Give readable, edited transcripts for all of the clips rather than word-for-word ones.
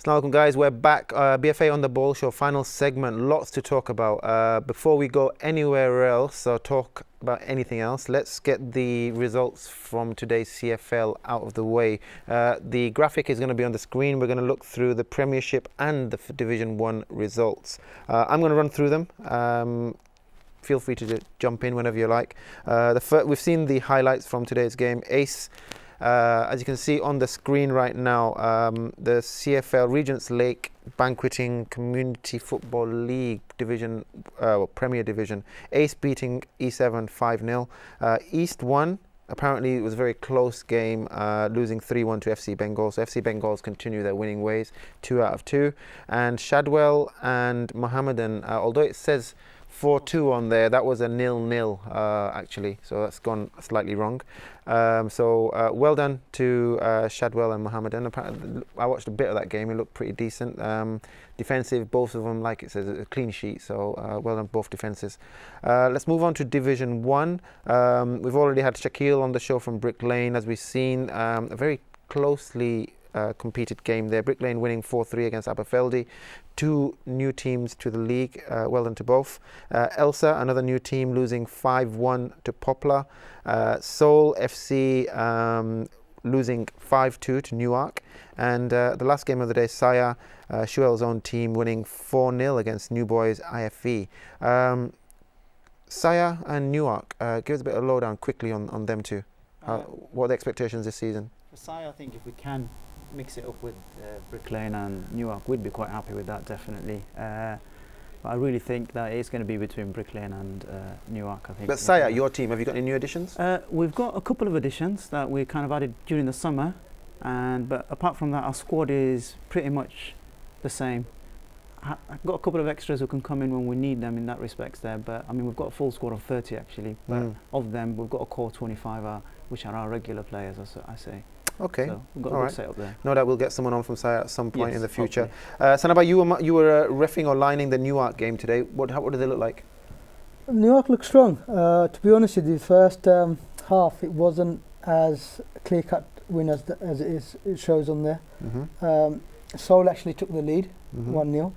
Assalamu alaikum guys, we're back. BFA on the Ball Show, final segment, lots to talk about. Before we go anywhere else or talk about anything else, let's get the results from today's CFL out of the way. The graphic is going to be on the screen. We're going to look through the Premiership and the Division 1 results. I'm going to run through them. Feel free to jump in whenever you like. We've seen the highlights from today's game. Ace, as you can see on the screen right now, the CFL Regents Lake Banqueting Community Football League Division, Premier Division. Ace beating E7 5-0. East won. Apparently it was a very close game, losing 3-1 to FC Bengal. So FC Bengals continue their winning ways, 2 out of 2. And Shadwell and Mohammedan, although it says 4-2 on there, that was a 0-0 actually, so that's gone slightly wrong. Well done to Shadwell and Mohammedan. I watched a bit of that game, it looked pretty decent. Defensive, both of them, like it says, a clean sheet, so well done both defences. Let's move on to Division 1. We've already had Shaquille on the show from Brick Lane, as we've seen, a very closely competed game there. Brick Lane winning 4-3 against Aberfeldy. 2 new teams to the league, well done to both. Elsa, another new team, losing 5-1 to Poplar. Seoul FC losing 5-2 to Newark. And the last game of the day, Saya, Shuel's own team, winning 4-0 against New Boys IFV. Saya and Newark, give us a bit of lowdown quickly on them two. What are the expectations this season? For Saya, I think if we can mix it up with Brick Lane and Newark, we'd be quite happy with that, definitely. But I really think that it's going to be between Brick Lane and Newark, I think. But Saya, your team, have you got any new additions? We've got a couple of additions that we kind of added during the summer, but apart from that, our squad is pretty much the same. I've got a couple of extras who can come in when we need them in that respect there, but I mean, we've got a full squad of 30 actually, but of them, we've got a core 25 which are our regular players, I say. Okay, so we've got a good setup there. No doubt we'll get someone on from Saya at some point in the future. Sanaba, you were reffing or lining the Newark game today. What did they look like? Newark looked strong. To be honest with you, the first half it wasn't as clear-cut win as it shows on there. Seoul actually took the lead, 1-0,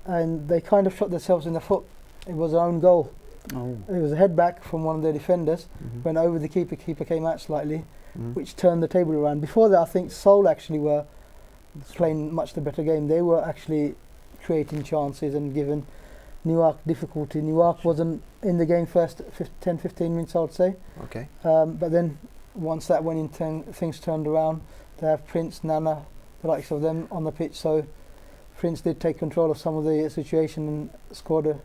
and they kind of shot themselves in the foot. It was their own goal. It was a head back from one of their defenders, went over the keeper. Keeper came out slightly, which turned the table around. Before that, I think Seoul actually were playing much the better game. They were actually creating chances and giving Newark difficulty. Newark wasn't in the game first 10-15 minutes, I would say. Okay. But then once that went in, things turned around. They have Prince, Nana, the likes of them on the pitch. So Prince did take control of some of the situation and scored a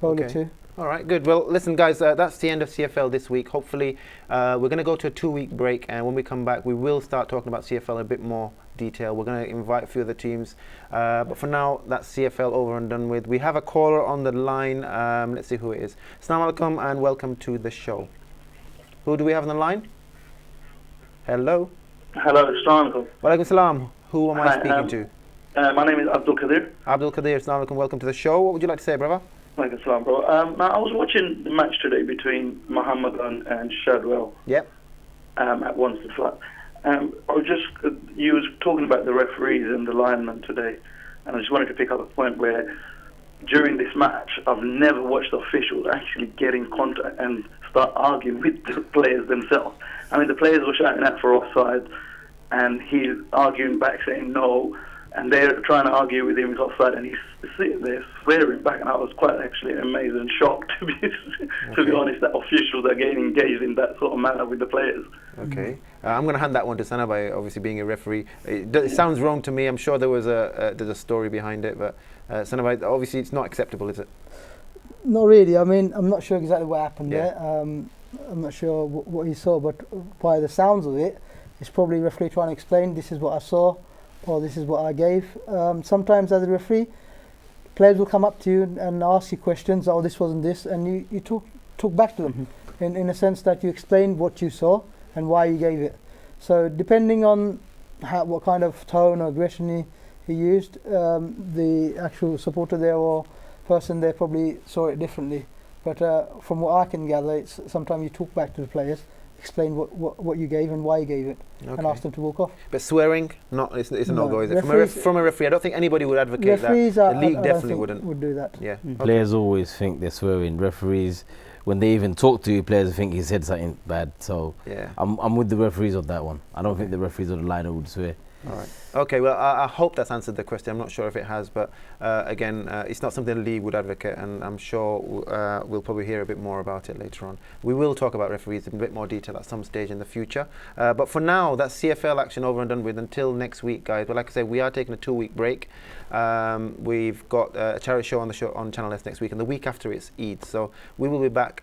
goal or two. All right, good. Well, listen, guys, that's the end of CFL this week. Hopefully, we're going to go to a 2-week break, and when we come back, we will start talking about CFL in a bit more detail. We're going to invite a few of the teams, but for now, that's CFL over and done with. We have a caller on the line. Let's see who it is. Assalamu alaikum and welcome to the show. Who do we have on the line? Hello. Hello, assalamu alaikum. Wa alaikum salam. Who am I speaking to? My name is Abdul Kadir. Abdul Kadir, assalamu alaikum. Welcome to the show. What would you like to say, brother? Alaikum salam, bro. Now, I was watching the match today between Mohammedan and Shadwell. Yep. At Wanstead Flat. You was talking about the referees and the linemen today, and I just wanted to pick up a point where during this match, I've never watched officials actually get in contact and start arguing with the players themselves. I mean, the players were shouting out for offside, and he's arguing back saying no, and they're trying to argue with him he's offside, and he's sitting there swearing back, and I was quite actually amazed and shocked to be honest that officials are getting engaged in that sort of manner with the players. Okay, I'm going to hand that one to Sanaba, obviously being a referee. It sounds wrong to me. I'm sure there was there's a story behind it, but Sanaba, obviously it's not acceptable, is it? Not really. I mean, I'm not sure exactly what happened there. I'm not sure what he saw, but by the sounds of it, it's probably referee trying to explain this is what I saw, or this is what I gave. Sometimes as a referee, players will come up to you and ask you questions, oh, this wasn't this, and you talk back to them in a sense that you explained what you saw and why you gave it. So depending on what kind of tone or aggression he used, the actual supporter there or person there probably saw it differently. But from what I can gather, it's sometimes you talk back to the players explained what you gave and why you gave it, and Okay. asked them to walk off. But swearing, it's a No. no-go, is it? Referees- From a referee, I don't think anybody would advocate Referees, that. I The league don't definitely think wouldn't. would do that. Yeah. Mm. Okay. Players always think they're swearing. Referees, when they even talk to you, players think he said something bad. So Yeah. I'm with the referees on that one. I don't think the referees on the line would swear. All right. Okay. Well, I hope that's answered the question. I'm not sure if it has, but again, it's not something the league would advocate, and I'm sure we'll probably hear a bit more about it later on. We will talk about referees in a bit more detail at some stage in the future. But for now, that's CFL action over and done with. Until next week, guys. But like I said, we are taking a 2-week break. We've got a charity show on Channel S next week, and the week after it's Eid. So we will be back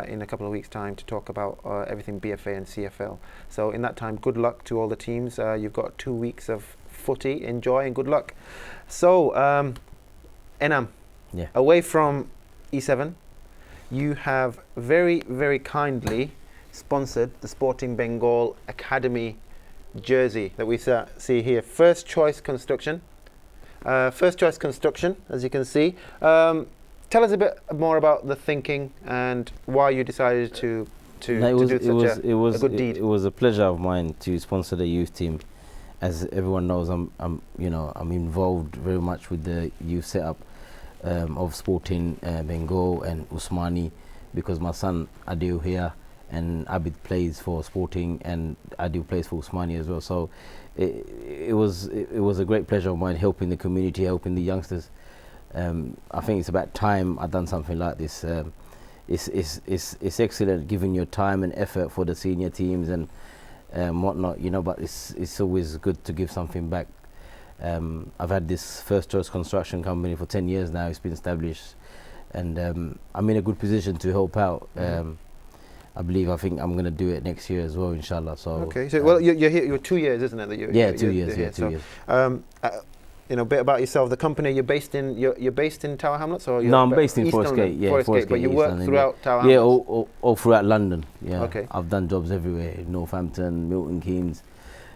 in a couple of weeks' time to talk about everything BFA and CFL. So in that time, good luck to all the teams. You've got 2 weeks of footy. Enjoy and good luck. So, Enam, Yeah. away from E7, you have very, very kindly sponsored the Sporting Bengal Academy jersey that we see here. First Choice Construction. As you can see. Tell us a bit more about the thinking and why you decided to No, do such a good deed. It was a pleasure of mine to sponsor the youth team. As everyone knows, I'm involved very much with the youth setup of Sporting Bengal and Usmani, because my son Adil here and Abid plays for Sporting and Adil plays for Usmani as well. So it was a great pleasure of mine helping the community, helping the youngsters. I think it's about time I've done something like this. It's excellent giving your time and effort for the senior teams and whatnot, but it's always good to give something back. I've had this First Choice Construction company for 10 years now. It's been established, and I'm in a good position to help out. I think I'm going to do it next year as well, inshallah. So Okay, so well, you're here. You're 2 years, isn't it? That yeah, you're 2 years. here. Yeah, 2 So, years. a bit about yourself. The company you're based in. You're based in Tower Hamlets, or No, I'm based in East Forest London? Gate. Yeah, Forest Gate, but you East work London, throughout Tower Yeah, Hamlets. all throughout London. Yeah. Okay. I've done jobs everywhere: Northampton, Milton Keynes.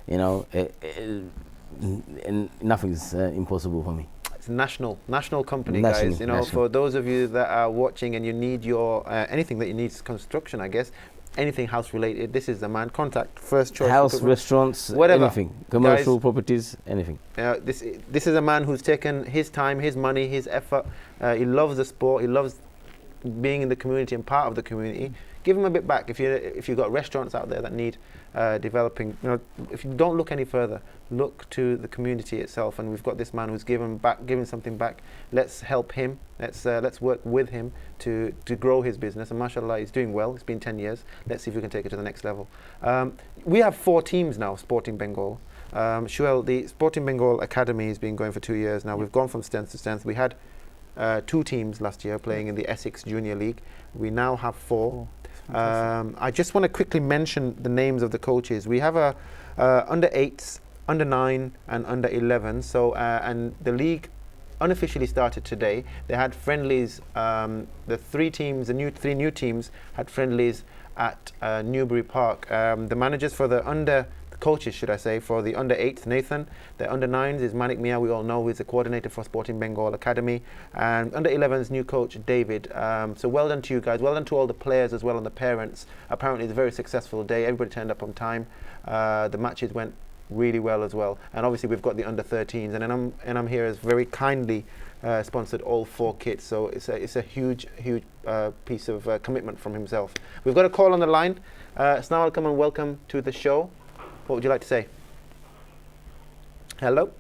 And nothing's impossible for me. It's a national company, National, guys. national. For those of you that are watching and you need your anything that you need is construction, I guess, anything house related, this is the man. Contact First Choice. House, Recruitment. restaurants, Whatever. anything, commercial properties, anything. This is a man who's taken his time, his money, his effort. He loves the sport. He loves being in the community and part of the community. Give him a bit back. If you've got restaurants out there that need developing, if you don't look any further, look to the community itself. And we've got this man who's giving something back. Let's help him. Let's work with him to grow his business. And mashallah, he's doing well. It's been 10 years. Let's see if we can take it to the next level. We have 4 teams now, Sporting Bengal. Shuel, the Sporting Bengal Academy has been going for 2 years now. We've gone from strength to strength. We had 2 teams last year playing in the Essex Junior League. We now have 4. I just want to quickly mention the names of the coaches. We have a under 8s, under 9, and under 11. So and the league unofficially started today. They had friendlies. The 3 new teams had friendlies at Newbury Park. The managers for the coaches, should I say, for the under 8s, Nathan. The under 9s is Manik Mia, we all know, who's the coordinator for Sporting Bengal Academy. And under 11s, new coach David. So well done to you guys. Well done to all the players as well and the parents. Apparently it's a very successful day. Everybody turned up on time. The matches went really well as well. And obviously we've got the under 13s. And I'm here as very kindly sponsored all 4 kits. So it's a huge piece of commitment from himself. We've got a call on the line. Assalamu alaikum and welcome to the show. What would you like to say? Hello?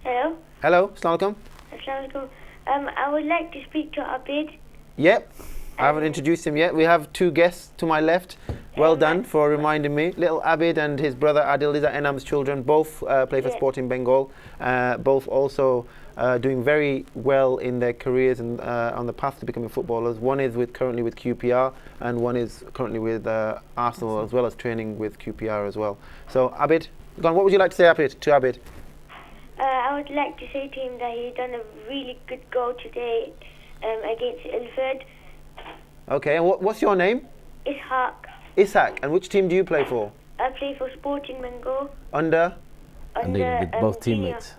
Hello. Hello, Assalamu alaikum. Assalamualaikum. I would like to speak to Abid. Yep, I haven't introduced him yet. We have 2 guests to my left. Well done for reminding me. Little Abid and his brother Adil, these are Enam's children. Both play for Sporting Bengal. Both also doing very well in their careers and on the path to becoming footballers. One is currently with QPR, and one is currently with Arsenal, as well as training with QPR as well. So Abid, go on, what would you like to say to Abid? I would like to say to him that he done a really good goal today against Ilford. Okay, and what's your name? Ishaq. Ishaq, and which team do you play for? I play for Sporting Bengal. Under And they both senior. teammates.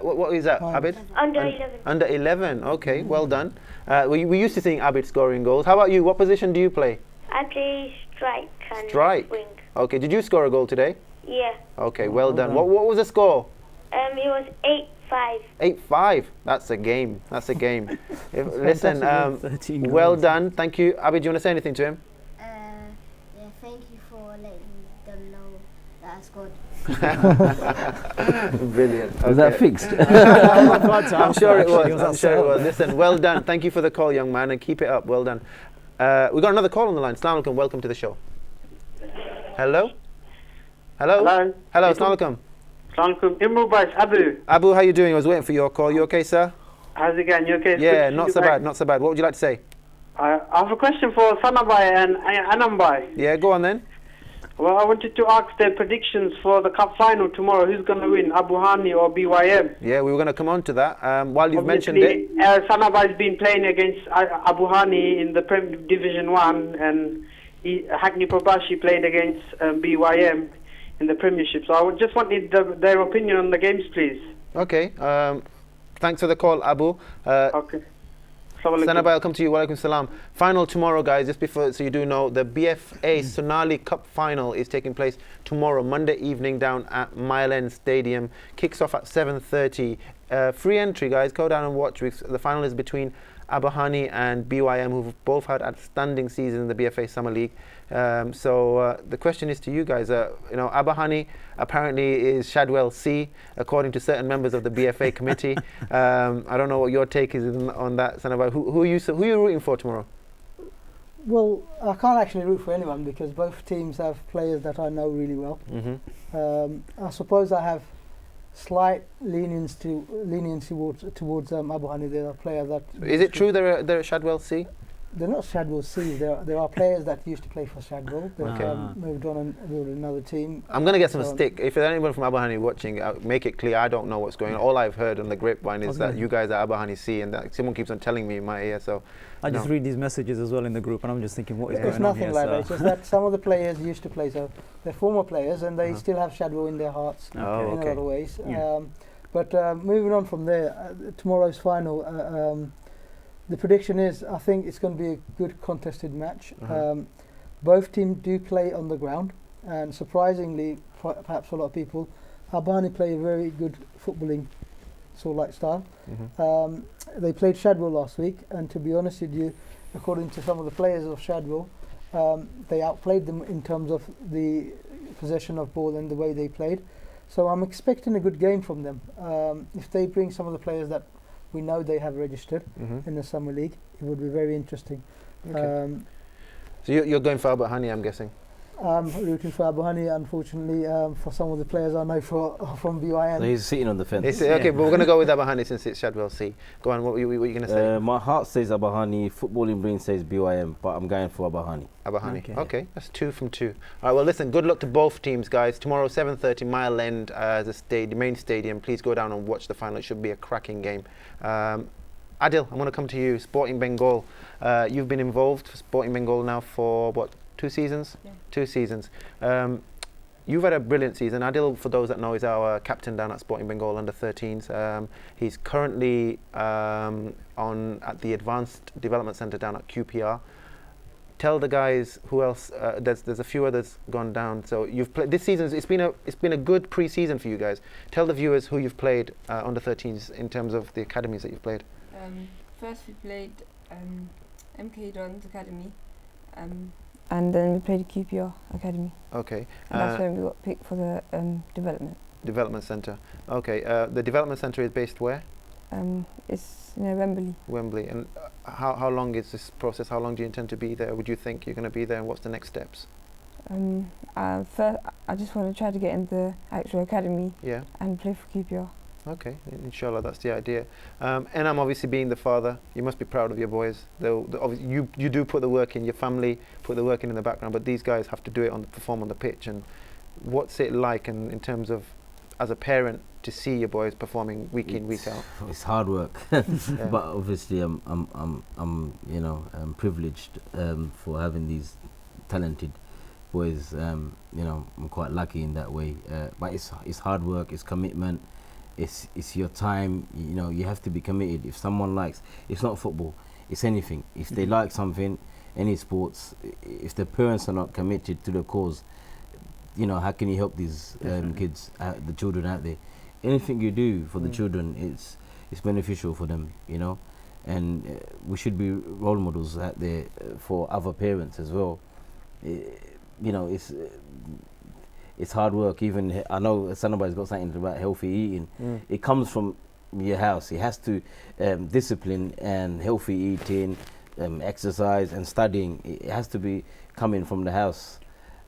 what is that, Abid? Under 11. Under 11. Okay, well done. We used to seeing Abid scoring goals. How about you? What position do you play? I play strike and Strike. wing. Okay, did you score a goal today? Yeah. Okay, Oh, well well done. done. What was the score? It was 8-5. 8-5. That's a game. That's a game. Listen, Fantastic with 13 well goals. done. Thank you. Abby, do you want to say anything to him? Yeah, thank you for letting them know that I scored. Brilliant. Was that Okay. fixed? I'm sure it was. He was I'm sure it upset. was. Listen, well done. Thank you for the call, young man, and keep it up. Well done. We got another call on the line. Assalamu alaikum. Welcome to the show. Hello? Hello? Hello. Hello, assalamu alaikum. Assalamualaikum. Imru Bais, Abu. Abu, how you doing? I was waiting for your call. You okay, sir? How's it going? You okay? It's good Yeah, to not see so you back. bad, not so bad. What would you like to say? I have a question for Sanabai and Anambai. Yeah, go on then. Well, I wanted to ask their predictions for the cup final tomorrow. Who's going to win, Abu Hani or BYM? Yeah, we were going to come on to that. While you've mentioned it, Sanabai's been playing against Abu Hani in the Division 1, and Hackney Probashi played against BYM in the Premiership. So I just wanted their opinion on the games, please. okay. Thanks for the call, Abu. Okay. Assalamu alaikum. Sanabai, I'll come to you. Walaikum salam. Final tomorrow, guys. Just before, so you do know, the BFA Sonali Cup final is taking place tomorrow, Monday evening, down at Mile End Stadium. Kicks off at 7:30. Free entry, guys. Go down and watch. The final is between Abu Hani and BYM, who've both had outstanding seasons in the BFA Summer League. So the question is to you guys. Abu Hani apparently is Shadwell C, according to certain members of the BFA committee. I don't know what your take is on that, Sanabai. Who are you rooting for tomorrow? Well, I can't actually root for anyone because both teams have players that I know really well. I suppose I have slight leniency towards Abu Hani. There are players that Is it true they're Shadwell C? they're not Shadwell C's. There are players that used to play for Shadwell that Okay. moved on and built another team. I'm going to get some So- stick. If there's anyone from Abu Hani watching, make it clear I don't know what's going on. All I've heard on the grapevine is that you guys are Abu Hani C, and that someone keeps on telling me in my ear. So I just No. read these messages as well in the group, and I'm just thinking, what is It's going on nothing here? like that. It's So- just that some of the players used to play, so they're former players, and they still have Shadwell in their hearts Oh, in a okay. lot of ways. Yeah. But moving on from there, tomorrow's final, the prediction is I think it's going to be a good contested match. Both teams do play on the ground, and surprisingly, perhaps for a lot of people, Albani play a very good footballing sort of like style. They played Shadwell last week, and to be honest with you, according to some of the players of Shadwell, they outplayed them in terms of the possession of ball and the way they played. So I'm expecting a good game from them. If they bring some of the players that we know they have registered in the Summer League, it would be very interesting. Okay. So you're going for Abu Hani, I'm guessing. I'm rooting for Abu Hani, unfortunately, for some of the players I know from BYM. So he's sitting on the fence. Okay, but we're going to go with Abu Hani since it's Shadwell C. Go on, what are you going to say? My heart says Abu Hani, footballing brain says BYM, but I'm going for Abu Hani. Abu Hani. Okay. Okay, that's 2 from 2. All right, well, listen, good luck to both teams, guys. Tomorrow, 7:30, Mile End, the main stadium. Please go down and watch the final. It should be a cracking game. Adil, I'm going to come to you. Sporting Bengal. You've been involved for Sporting Bengal now for, what, 2 seasons? Yeah. 2 seasons. You've had a brilliant season. Adil, for those that know, is our captain down at Sporting Bengal under 13s. He's currently at the Advanced Development Centre down at QPR. Tell the guys who else. There's a few others gone down. So you've played this season. It's been a good pre-season for you guys. Tell the viewers who you've played under 13s in terms of the academies that you've played. First we played MK Dons Academy, and then we played QPR Academy, Okay. and that's when we got picked for the Development Centre. Okay. The Development Centre is based where? it's near Wembley. Wembley. And how long is this process? How long do you intend to be there? Would you think you're going to be there? And what's the next steps? First, I just want to try to get in the actual academy Yeah. and play for QPR. Okay, inshallah, that's the idea. And I'm obviously being the father. You must be proud of your boys. Obviously you do put the work in. Your family put the work in the background, but these guys have to do it perform on the pitch. And what's it like in terms of, as a parent, to see your boys performing week in, week out? It's hard work, Yeah. but obviously I'm privileged for having these talented boys. I'm quite lucky in that way. But it's hard work. It's commitment. It's your time. You have to be committed. If someone likes, it's not football. It's anything. If they like something, any sports, if the parents are not committed to the cause, how can you help these kids, the children out there? Anything you do for the children, it's beneficial for them, and we should be role models out there for other parents as well. It's hard work. Even I know somebody's got something about healthy eating. It comes from your house. It has to discipline and healthy eating, exercise and studying. It has to be coming from the house.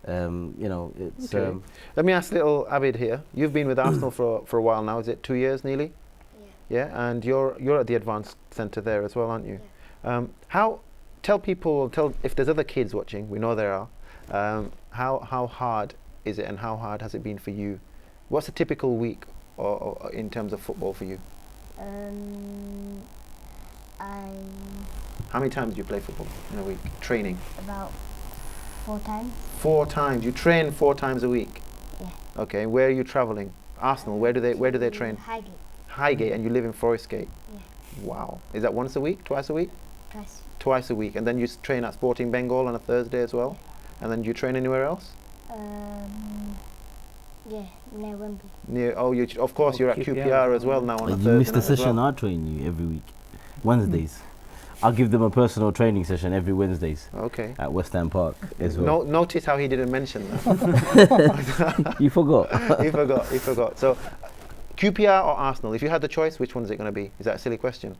It's. Okay. Let me ask little Abid here. You've been with Arsenal for a while now. Is it 2 years nearly? Yeah, and you're at the advanced centre there as well, aren't you? Yeah. Tell if there's other kids watching. We know there are. How hard is it, and how hard has it been for you? What's a typical week or in terms of football for you? How many times do you play football in a week? Training? About 4 times. 4 times. You train 4 times a week? Yeah. Okay. Where are you travelling? Arsenal. Where do they train? Highgate. Highgate, and you live in Forest Gate? Yeah. Wow. Is that once a week? Twice a week? Twice. Twice a week. And then you train at Sporting Bengal on a Thursday as well? And then do you train anywhere else? Yeah, near Wembley. Of course, you're at QPR as well now on a Thursday. You miss the night as session. well. I train you every week, Wednesdays. I'll give them a personal training session every Wednesdays. Okay. At West Ham Park as well. Notice how he didn't mention that. You forgot. He forgot. So, QPR or Arsenal? If you had the choice, which one is it going to be? Is that a silly question?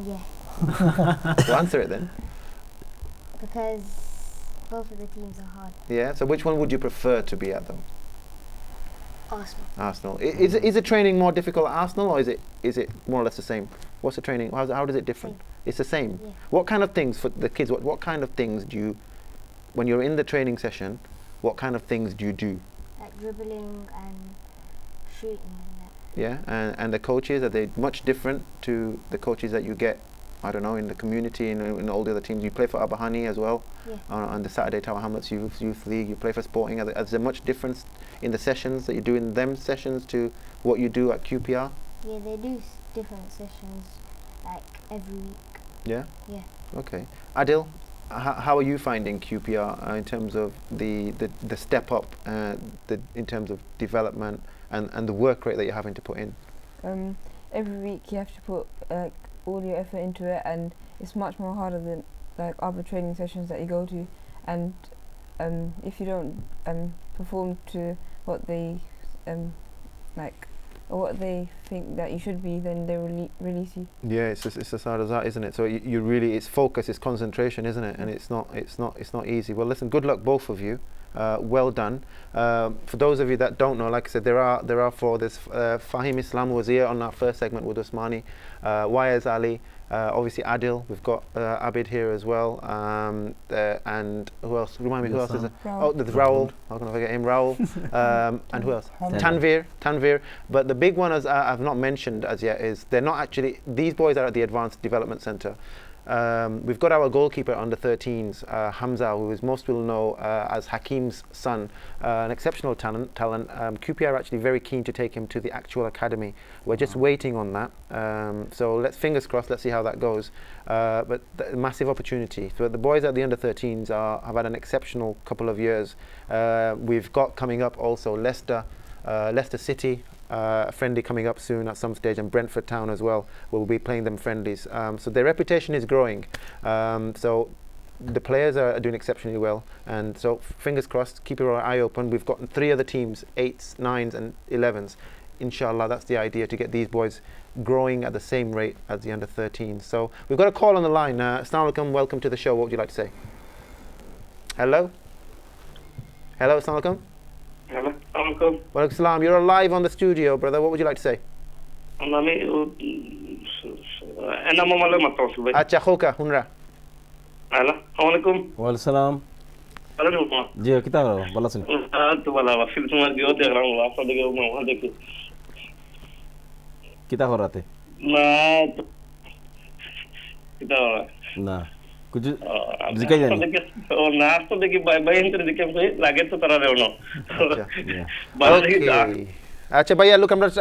Yeah. So answer it then. Because both of the teams are hard. Yeah. So which one would you prefer to be at, though? Arsenal. Is the training more difficult at Arsenal, or is it more or less the same? What's the training? How does it different? Same. It's the same. Yeah. What kind of things for the kids? What kind of things do you, when you're in the training session, what kind of things do you do? Like dribbling and shooting and that. Yeah, and the coaches, are they much different to the coaches that you get, I don't know, in the community and in all the other teams? You play for Abahani as well, Yeah. on the Saturday Tower Hamlets Youth League. You play for Sporting. Is there much difference in the sessions that you do in them sessions to what you do at QPR? Yeah, they do different sessions like every week. Yeah? Yeah. Okay. Adil, how are you finding QPR in terms of the step up, in terms of development and the work rate that you're having to put in? Every week you have to put all your effort into it, and it's much more harder than like other training sessions that you go to, and if you don't perform to what they like or what they think that you should be, then they release you. Yeah, it's as hard as that, isn't it? So you really, it's focus, it's concentration, isn't it? And it's not easy. Well, listen, good luck both of you. Well done. For those of you that don't know, like I said, there are 4. There's Fahim Islam, who was here on our first segment with Usmani, Wayaz Ali, obviously Adil. We've got Abid here as well, and who else? Remind me, who else is there? Oh, there's Raul. How can I forget him? Raul. And who else? Tanvir. But the big one, as I've not mentioned as yet, is they're not actually. These boys are at the Advanced Development Centre. We've got our goalkeeper under 13s, Hamza, who is most will know as Hakim's son, an exceptional talent. QPR are actually very keen to take him to the actual academy. We're just waiting on that. So let's fingers crossed. Let's see how that goes. But massive opportunity. So the boys at the under 13s have had an exceptional couple of years. We've got coming up also Leicester City. Friendly coming up soon at some stage, and Brentford Town as well. We'll be playing them friendlies. So their reputation is growing. So the players are doing exceptionally well. And so fingers crossed, keep your eye open. We've got 3 other teams, 8s, 9s and 11s. Inshallah, that's the idea, to get these boys growing at the same rate as the under 13s. So we've got a call on the line. Assalamu alaikum, welcome to the show. What would you like to say? Hello? Hello, assalamu alaikum. Hello, Uncle. Walaikum salam. You're live on the studio, brother. What would you like to say? Acha khoka hunra. Hello, Assalamualaikum. Waalaikumsalam. Halo, Ji, kita balas ni. tu bala film semua dia de orang la apa dia mau ada ke. Kita horate. Nah, kita. Nah. कुछ जिका जानी और नाश्ता देखिए bye bye inter देखिए मुझे लगे तो तरह रहे हो ना Okay. But yeah, look, I'm not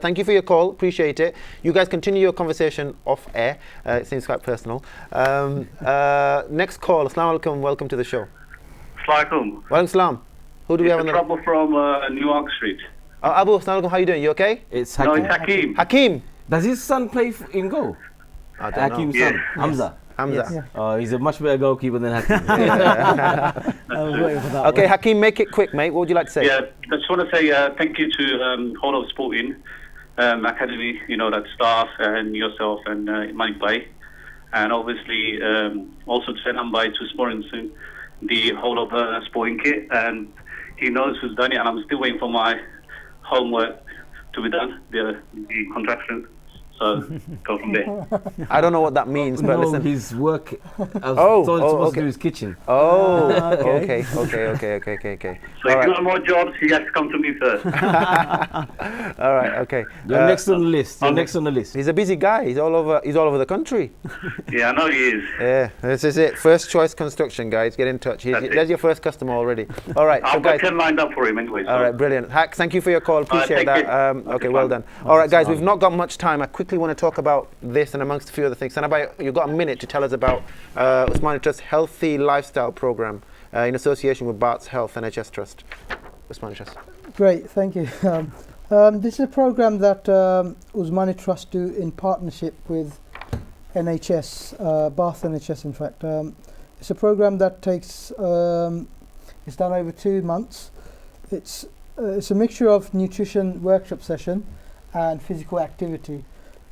thank you for your call. Appreciate it. You guys continue your conversation off air. It seems quite personal. Next call. Assalamu alaikum. Welcome to the show. Assalamualaikum. Walaikum salam. Who do we have on the trouble from Newark Street? Abu, assalamu alaikum. How you doing? You okay? It's No, Hakim. it's Hakim. Hakim. Does his son play in goal? I don't know. Hakim's Yes. son, Hamza. Hamza. He's a much better goalkeeper than Hakim. I was waiting for that Okay, one. Hakim, make it quick, mate. What would you like to say? Yeah, I just want to say thank you to whole of Sporting Academy, that staff and yourself and Money Play. And obviously also to send by to Sporting, the whole of Sporting kit. And he knows who's done it, and I'm still waiting for my homework to be done, the contraction. So go from there. I don't know what that means, but no, listen. his work. I was Oh, told oh, supposed okay. to do his kitchen. Oh, Okay. okay. So if you want more jobs, he has to come to me first. All right, okay. You're next on the list. You're next on the list. He's a busy guy. He's all over the country. Yeah, I know he is. Yeah, this is it. First choice construction, guys. Get in touch. That's it. There's your first customer already. All right, so I've got guys. 10 lined up for him anyway. So. All right, brilliant. Hack, thank you for your call. Appreciate thank that. you. Okay, Okay, well fine. done. All right, guys, we've not got much time. I quickly want to talk about this and amongst a few other things. Sanabai, you've got a minute to tell us about Usmani Trust's Healthy Lifestyle Programme in association with Bart's Health NHS Trust. Usmani Trust. Great, thank you. This is a program that Usmani Trust do in partnership with NHS, Bath NHS in fact. It's a program that takes, it's done over 2 months. It's a mixture of nutrition workshop session and physical activity.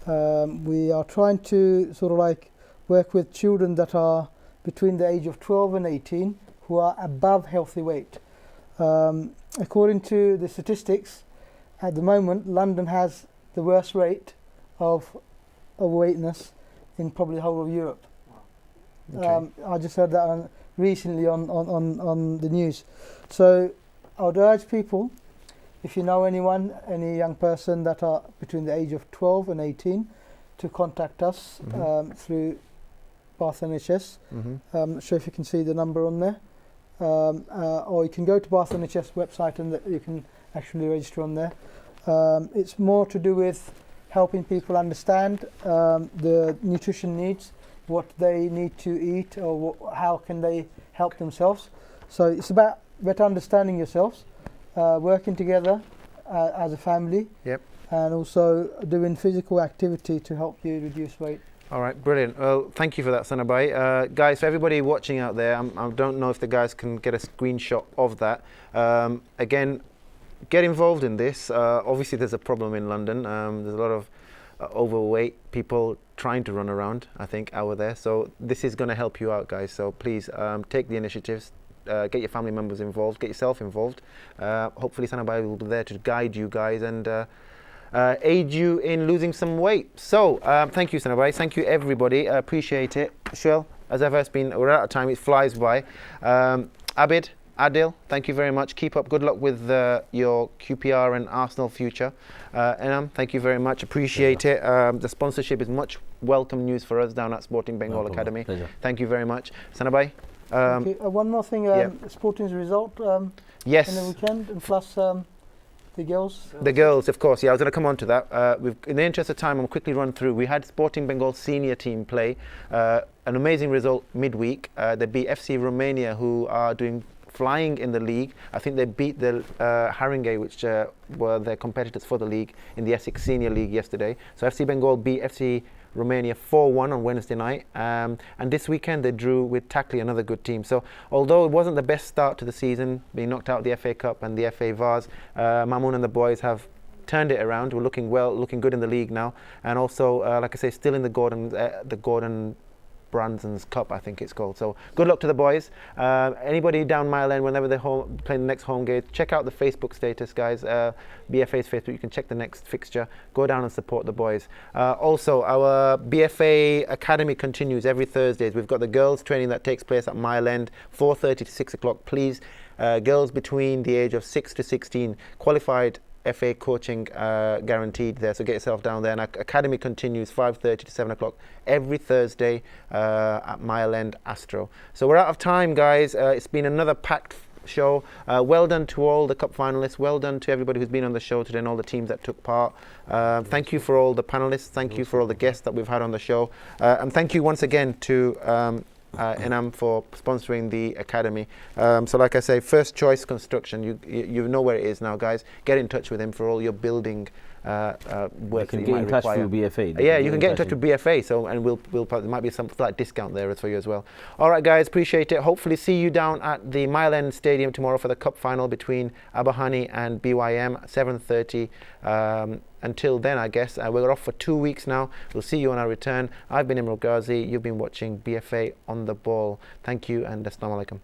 We are trying to sort of like work with children that are between the age of 12 and 18 who are above healthy weight. According to the statistics, at the moment, London has the worst rate of overweightness in probably the whole of Europe. Okay. I just heard that recently on the news. So I would urge people, if you know anyone, any young person that are between the age of 12 and 18, to contact us through Bath NHS. I'm not sure if you can see the number on there. Or you can go to Bath NHS website and you can actually register on there. It's more to do with helping people understand the nutrition needs, what they need to eat, or how can they help themselves. So it's about better understanding yourselves, working together as a family, and also doing physical activity to help you reduce weight. All right, brilliant. Well, thank you for that, Sanabai. Guys, for everybody watching out there, I don't know if the guys can get a screenshot of that. Again, get involved in this. Obviously, there's a problem in London. There's a lot of overweight people trying to run around, I think, out there. So this is going to help you out, guys. So please take the initiatives. Get your family members involved. Get yourself involved. Hopefully, Sanabai will be there to guide you guys and aid you in losing some weight. So thank you, Sanabai. Thank you, everybody. Appreciate it. Shell, as ever, we're out of time. It flies by. Abid, Adil, thank you very much. Keep up. Good luck with your QPR and Arsenal future. Enam, thank you very much. Appreciate it. The sponsorship is much welcome news for us down at Sporting Bengal Academy. Pleasure. Thank you very much. Sanabai? Okay, one more thing, Sporting's result Yes. in the weekend, and plus the girls. The girls, of course. Yeah, I was going to come on to that. In the interest of time, I'll quickly run through. We had Sporting Bengal senior team play. An amazing result midweek. They beat FC Romania, who are flying in the league. I think they beat the Haringey, which were their competitors for the league in the Essex Senior League yesterday. So FC Bengal beat FC Romania 4-1 on Wednesday night, and this weekend they drew with Tackley, another good team. So although it wasn't the best start to the season, being knocked out of the FA Cup and the FA Vase, Mamoun and the boys have turned it around. We're looking good in the league now, and also like I say, still in the Gordon Branson's Cup, I think it's called. So good luck to the boys. Anybody down Mile End, whenever they're playing the next home game, check out the Facebook status, guys. BFA's Facebook, you can check the next fixture. Go down and support the boys. Also, our BFA Academy continues every Thursdays. We've got the girls training that takes place at Mile End, 4:30 to 6 o'clock. Please, girls between the age of 6 to 16, qualified FA coaching guaranteed there, so get yourself down there. And our academy continues 5:30 to 7 o'clock every Thursday at Mile End Astro. So we're out of time, guys. It's been another packed show. Well done to all the cup finalists. Well done to everybody who's been on the show today and all the teams that took part. Thank you for all the panelists. Thank you for all the guests that we've had on the show. And thank you once again to Enam for sponsoring the academy. So like I say, First Choice Construction, you know where it is now, guys. Get in touch with him for all your building work that you might require. You can get in touch with BFA. Yeah, you can get in touch with BFA. So, and there might be some slight discount there for you as well. All right, guys, appreciate it. Hopefully, see you down at the Mile End Stadium tomorrow for the cup final between Abahani and BYM at 7:30. Until then, I guess we're off for 2 weeks now. We'll see you on our return. I've been Imran Ghazi. You've been watching BFA on the Ball. Thank you and Assalamu alaikum.